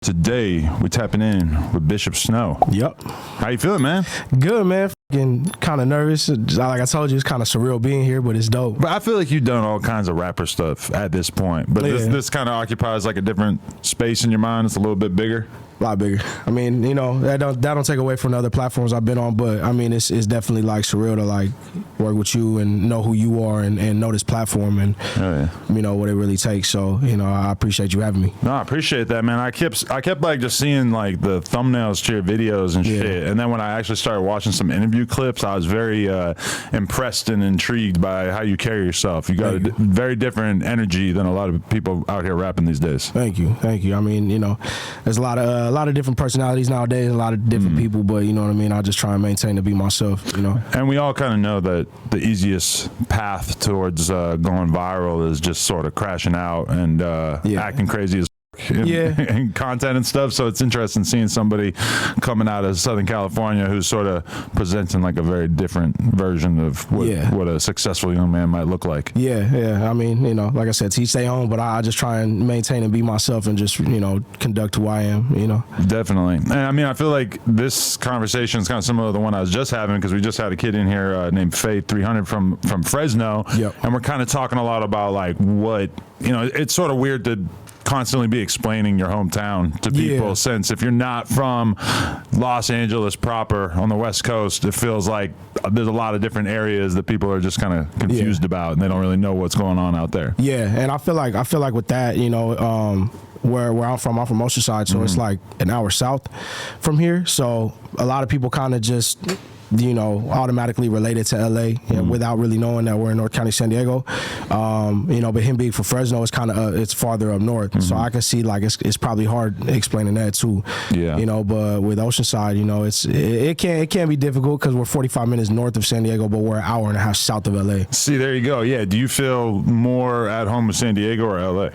Today, we're tapping in with Bishop Snow. Yep. How you feeling, man? Good, man. Kind of nervous. Like I told you, it's kind of surreal being here, but it's dope. But I feel like you've done all kinds of rapper stuff at this point. But this kind of occupies like a different space in your mind. It's a little bit bigger. A lot bigger. I mean, you know, that don't take away from the other platforms I've been on, but I mean, it's definitely like surreal to like work with you and know who you are and know this platform and you know what it really takes. So you know, I appreciate you having me. No, I appreciate that, man. I kept like just seeing like the thumbnails to your videos and shit, and then when I actually started watching some interview clips, I was very impressed and intrigued by how you carry yourself. You got a very different energy than a lot of people out here rapping these days. Thank you. I mean, you know, there's a lot of different personalities nowadays, a lot of different people, but you know what I mean. I just try and maintain to be myself, you know. And we all kind of know that the easiest path towards going viral is just sort of crashing out and acting crazy as and content and stuff. So it's interesting seeing somebody coming out of Southern California who's sort of presenting like a very different version of what a successful young man might look like. I mean, you know, like I said, teach their own, but I just try and maintain and be myself and just, you know, conduct who I am, you know. Definitely. And I mean, I feel like this conversation is kind of similar to the one I was just having, because we just had a kid in here named Faith 300 from Fresno. And we're kind of talking a lot about like what, you know, it's sort of weird to constantly be explaining your hometown to people, since if you're not from Los Angeles proper on the West Coast, it feels like there's a lot of different areas that people are just kind of confused about, and they don't really know what's going on out there. And I feel like with that, you know, where I'm from Oceanside, so it's like an hour south from here, so a lot of people kind of just, you know, automatically related to LA without really knowing that we're in North County, San Diego. You know, but him being from Fresno is kind of it's farther up north, so I can see like it's probably hard explaining that too. You know, but with Oceanside, you know, it can be difficult because we're 45 minutes north of San Diego, but we're an hour and a half south of LA. See, there you go. Yeah, do you feel more at home with San Diego or LA?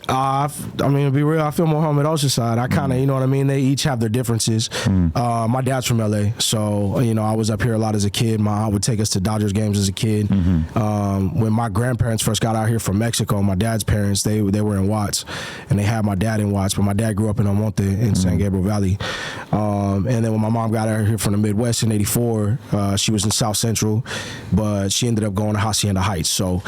I mean, to be real, I feel more home at Oceanside. I kind of, you know what I mean? They each have their differences. My dad's from LA, so, you know, I was up here a lot as a kid. My aunt would take us to Dodgers games as a kid. When my grandparents first got out here from Mexico, my dad's parents, they were in Watts, and they had my dad in Watts, but my dad grew up in Almonte in San Gabriel Valley. And then when my mom got out here from the Midwest in '84, she was in South Central, but she ended up going to Hacienda Heights. So,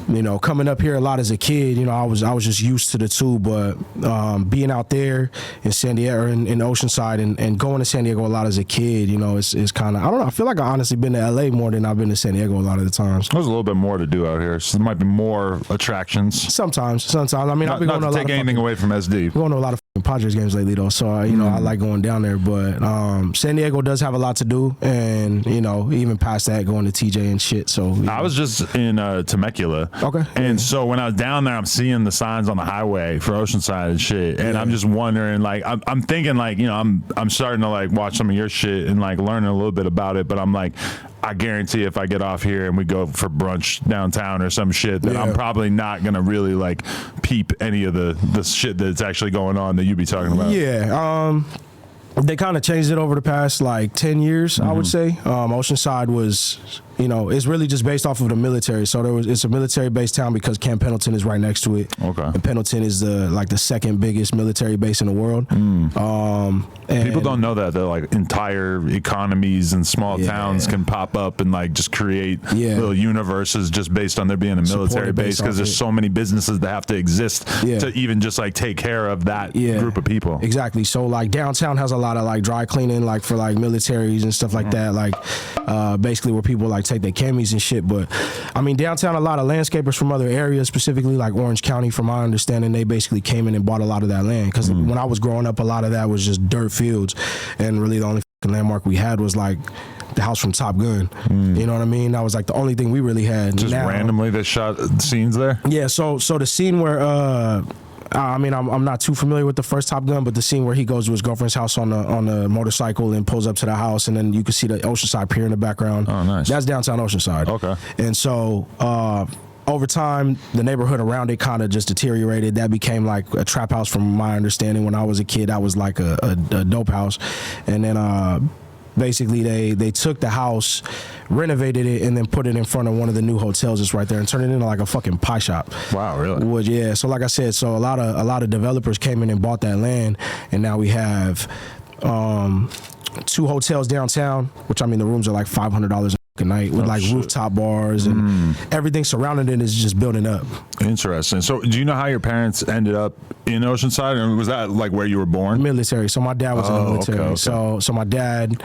you know, coming up here a lot as a kid, you know, I was just used to the two, but being out there in San Diego, in Oceanside, and going to San Diego a lot as a kid, you know, it's kind of, I don't know, I feel like I honestly been to LA more than I've been to San Diego a lot of the times. There's a little bit more to do out here, so there might be more attractions. Sometimes. I mean, I've been going to a lot take anything away from SD. Going to a lot of Padres games lately though, so you know, I like going down there, but San Diego does have a lot to do, and you know, even past that, going to TJ and shit. So I was just in Temecula, and so when I was down there, I'm seeing the signs on the highway for Oceanside and shit, and I'm just wondering, like, I'm thinking, like, you know, I'm starting to like watch some of your shit and like learning a little bit about it, but I'm like, I guarantee if I get off here and we go for brunch downtown or some shit, that I'm probably not gonna really like peep any of the shit that's actually going on that you be talking about. They kind of changed it over the past like 10 years, I would say. Oceanside was, you know, it's really just based off of the military. So it's a military-based town because Camp Pendleton is right next to it. And Pendleton is the second biggest military base in the world. And people don't know that like entire economies and small towns can pop up and like just create little universes just based on there being a military base, because there's so many businesses that have to exist to even just like take care of that group of people. Exactly. So like downtown has a lot of like dry cleaning, like for like militaries and stuff like that, like basically where people like take their camis and shit. But I mean, downtown, a lot of landscapers from other areas, specifically like Orange County, from my understanding, they basically came in and bought a lot of that land, because when I was growing up, a lot of that was just dirt fields, and really the only landmark we had was like the house from Top Gun. You know what I mean? That was like the only thing we really had. Just randomly they shot scenes there? Yeah, so the scene where I mean, I'm not too familiar with the first Top Gun, but the scene where he goes to his girlfriend's house on the motorcycle and pulls up to the house, and then you can see the Oceanside Pier in the background. Oh, nice. That's downtown Oceanside. And so over time, the neighborhood around it kind of just deteriorated. That became like a trap house, from my understanding. When I was a kid, that was like a dope house. And then basically they took the house, renovated it, and then put it in front of one of the new hotels that's right there and turned it into like a fucking pie shop. Wow, really? Yeah. So like I said, so a lot of developers came in and bought that land, and now we have 2 hotels downtown, which I mean the rooms are like $500 a night with rooftop bars and everything surrounding it is just building up. Interesting. So do you know how your parents ended up in Oceanside, or was that like where you were born? Military. So my dad was in the military. Okay. So my dad,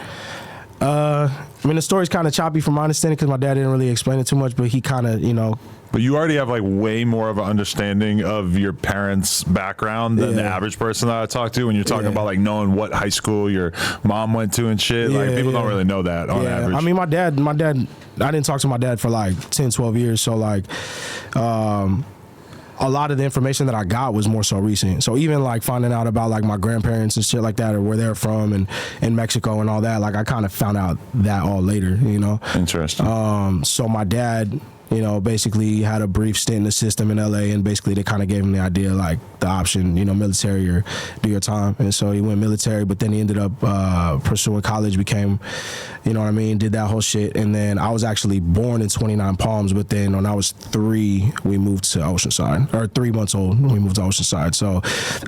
I mean the story's kind of choppy from my understanding because my dad didn't really explain it too much, but he kind of, But you already have like way more of an understanding of your parents' background than the average person that I talk to. When you're talking about like knowing what high school your mom went to and shit, like people don't really know that on average. I mean, my dad, I didn't talk to my dad for like 10, 12 years. So like, a lot of the information that I got was more so recent. So even like finding out about like my grandparents and shit like that, or where they're from and in Mexico and all that, like I kind of found out that all later, Interesting. So my dad, basically had a brief stint in the system in LA, and basically they kind of gave him the idea, like the option, military or do your time. And so he went military, but then he ended up pursuing college, became, did that whole shit. And then I was actually born in 29 Palms, but then when I was 3, we moved to Oceanside, or 3 months old, we moved to Oceanside. So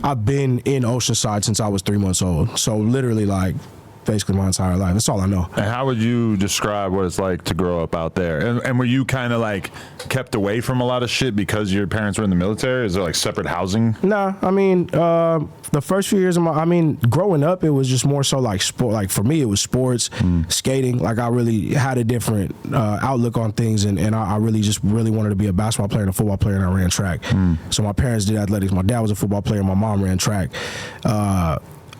I've been in Oceanside since I was 3 months old. So literally like, basically my entire life. That's all I know. And how would you describe what it's like to grow up out there? And were you kind of like kept away from a lot of shit because your parents were in the military? Is there like separate housing? Nah, I mean, the first few years of growing up, it was just more so like sport. Like for me, it was sports, skating. Like I really had a different outlook on things, and I really wanted to be a basketball player and a football player, and I ran track. So my parents did athletics. My dad was a football player. My mom ran track.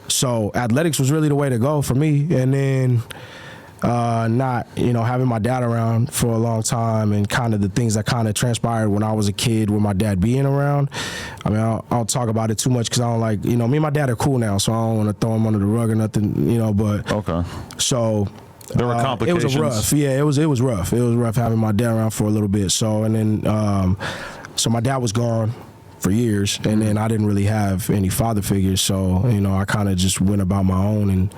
So athletics was really the way to go for me. And then not, having my dad around for a long time, and kind of the things that kind of transpired when I was a kid with my dad being around. I mean, I don't talk about it too much because I don't like, me and my dad are cool now, so I don't want to throw him under the rug or nothing, but. Okay. So. There were complications. It was rough. Yeah, it was rough. It was rough having my dad around for a little bit. So, and then, so my dad was gone for years, and then I didn't really have any father figures, so I kind of just went about my own and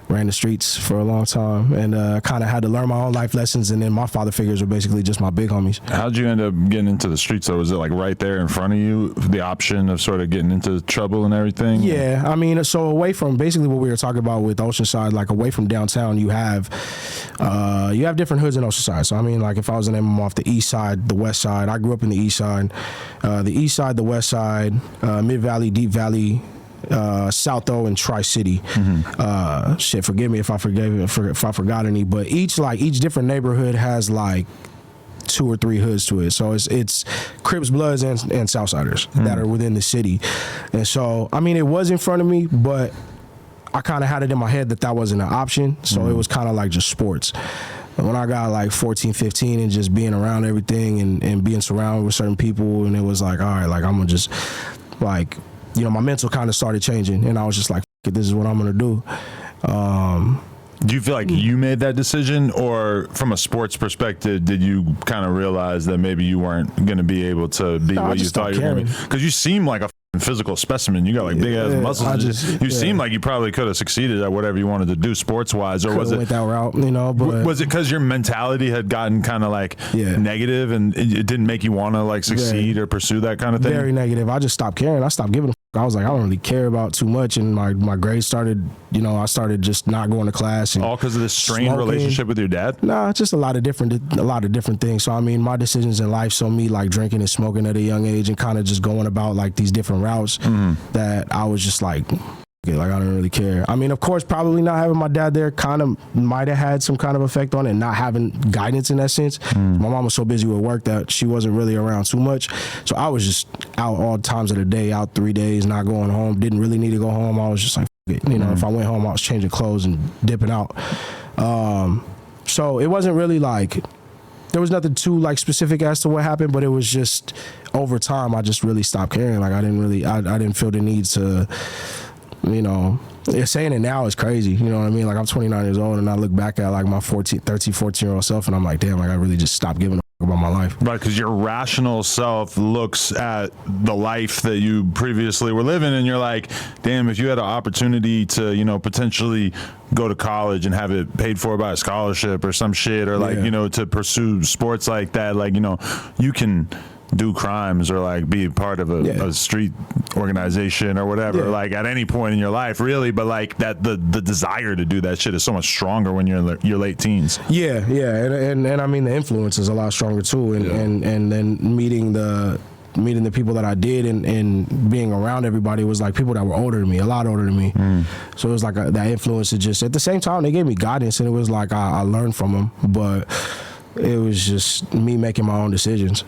ran the streets for a long time, and kind of had to learn my own life lessons, and then my father figures were basically just my big homies. How'd you end up getting into the streets though? Was it like right there in front of you, the option of sort of getting into trouble and everything? Yeah, I mean, so away from basically what we were talking about with Oceanside, like away from downtown, you have different hoods in Oceanside. So I mean, like if I was to name them off, the east side, the west side. I grew up in the east side, the west side, Mid Valley, Deep Valley, South O, and Tri-City. Shit, forgive me if I forgot any, but each different neighborhood has like 2 or 3 hoods to it. So it's Crips, Bloods, and Southsiders that are within the city. And so I mean, it was in front of me, but I kind of had it in my head that wasn't an option. So it was kind of like just sports. When I got like 14, 15 and just being around everything and being surrounded with certain people, and it was like, all right, like I'm gonna just like, my mental kind of started changing, and I was just like, F it, this is what I'm gonna do. Do you feel like you made that decision, or from a sports perspective, did you kind of realize that maybe you weren't going to be able to be what you thought you were going to be? Because you seem like a physical specimen. You got like big ass muscles. You seem like you probably could have succeeded at whatever you wanted to do sports wise, or was it went that route? But was it because your mentality had gotten kind of like negative, and it didn't make you want to like succeed or pursue that kind of thing? Very negative. I just stopped caring. I stopped giving a I was like, I don't really care about too much, and my grades started, I started just not going to class. And all because of this strained relationship with your dad? Nah, just a lot of different things. So I mean, my decisions in life, so me like drinking and smoking at a young age, and kind of just going about like these different routes, that I was just like, like I don't really care. I mean, of course, probably not having my dad there kind of might have had some kind of effect on it, not having guidance in that sense. My mom was so busy with work that she wasn't really around too much. So I was just out all times of the day, out 3 days, not going home. Didn't really need to go home. I was just like, F it. If I went home, I was changing clothes and dipping out. So it wasn't really like, there was nothing too like specific as to what happened, but it was just over time, I just really stopped caring. Like I didn't feel the need to, saying it now is crazy. You know what I mean? Like I'm 29 years old, and I look back at like my 13, 14 year old self, and I'm like, damn, like I really just stopped giving a about my life. Right, because your rational self looks at the life that you previously were living, and you're like, damn, if you had an opportunity to, you know, potentially go to college and have it paid for by a scholarship or some shit, or like, you know, to pursue sports like that, like, you know, you can do crimes or like be a part of a street organization or whatever, like at any point in your life, really. But like that, the desire to do that shit is so much stronger when you're in your late teens. And I mean the influence is a lot stronger too, and then meeting the people that I did and being around everybody was like people that were older than me, a lot older than me. So it was like that influence. It just, at the same time, they gave me guidance, and it was like I learned from them, but it was just me making my own decisions.